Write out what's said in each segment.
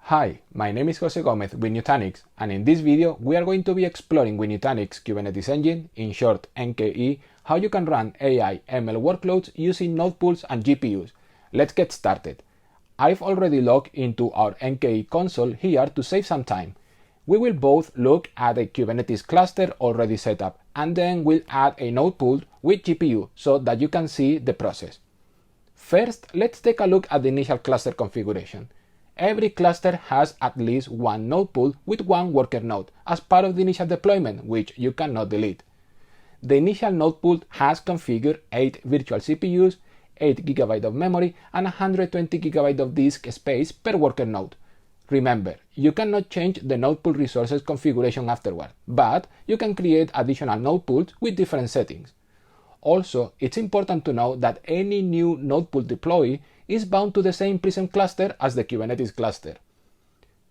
Hi, my name is Jose Gomez with Nutanix, and in this video we are going to be exploring with Nutanix Kubernetes Engine, in short NKE, how you can run AI ML workloads using node pools and GPUs. Let's get started. I've already logged into our NKE console here to save some time. We will both look at a Kubernetes cluster already set up, and then we'll add a node pool with GPU so that you can see the process. First, let's take a look at the initial cluster configuration. Every cluster has at least one node pool with one worker node as part of the initial deployment, which you cannot delete. The initial node pool has configured 8 virtual CPUs, 8 GB of memory, and 120 GB of disk space per worker node. Remember, you cannot change the node pool resources configuration afterward, but you can create additional node pools with different settings. Also, it's important to know that any new node pool deploy is bound to the same Prism cluster as the Kubernetes cluster.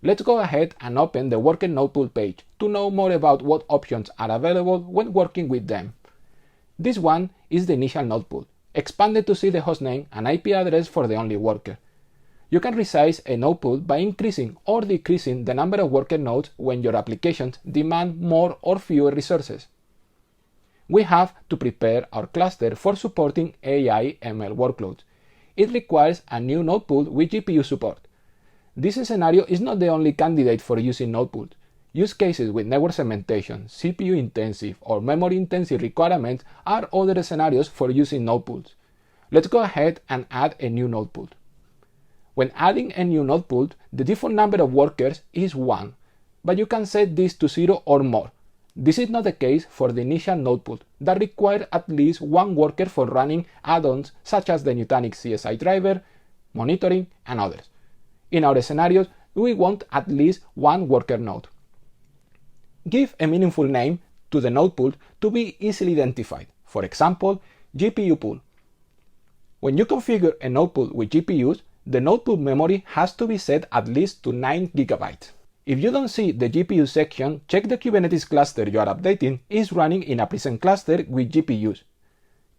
Let's go ahead and open the worker node pool page to know more about what options are available when working with them. This one is the initial node pool, expanded to see the hostname and IP address for the only worker. You can resize a node pool by increasing or decreasing the number of worker nodes when your applications demand more or fewer resources. We have to prepare our cluster for supporting AI ML workloads. It requires a new node pool with GPU support. This scenario is not the only candidate for using node pools. Use cases with network segmentation, CPU intensive, or memory intensive requirements are other scenarios for using node pools. Let's go ahead and add a new node pool. When adding a new node pool, the default number of workers is 1, but you can set this to 0 or more. This is not the case for the initial node pool that require at least one worker for running add-ons such as the Nutanix CSI driver, monitoring, and others. In our scenarios, we want at least one worker node. Give a meaningful name to the node pool to be easily identified. For example, GPU pool. When you configure a node pool with GPUs, the node pool memory has to be set at least to 9 GB. If you don't see the GPU section, check the Kubernetes cluster you are updating is running in a Prism cluster with GPUs.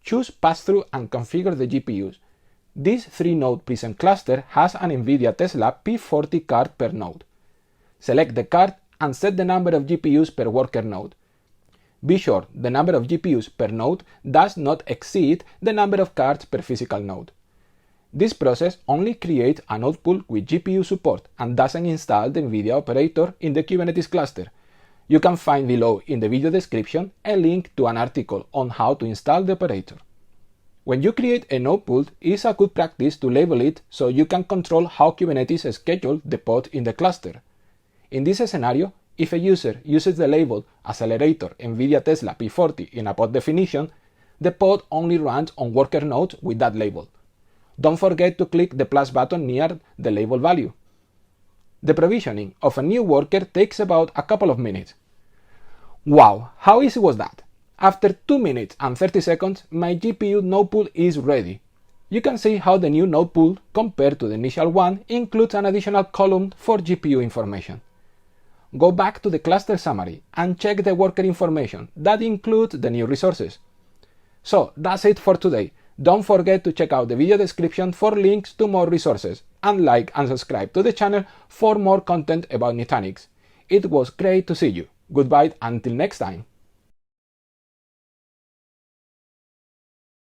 Choose pass-through and configure the GPUs. This 3-node Prism cluster has an NVIDIA Tesla P40 card per node. Select the card and set the number of GPUs per worker node. Be sure the number of GPUs per node does not exceed the number of cards per physical node. This process only creates a node pool with GPU support and doesn't install the NVIDIA operator in the Kubernetes cluster. You can find below in the video description a link to an article on how to install the operator. When you create a node pool, it's a good practice to label it so you can control how Kubernetes schedules the pod in the cluster. In this scenario, if a user uses the label accelerator NVIDIA Tesla P40 in a pod definition, the pod only runs on worker nodes with that label. Don't forget to click the plus button near the label value. The provisioning of a new worker takes about a couple of minutes. Wow, how easy was that? After 2 minutes and 30 seconds, my GPU node pool is ready. You can see how the new node pool, compared to the initial one, includes an additional column for GPU information. Go back to the cluster summary and check the worker information. That includes the new resources. So that's it for today. Don't forget to check out the video description for links to more resources, and like and subscribe to the channel for more content about Nutanix. It was great to see you. Goodbye until next time.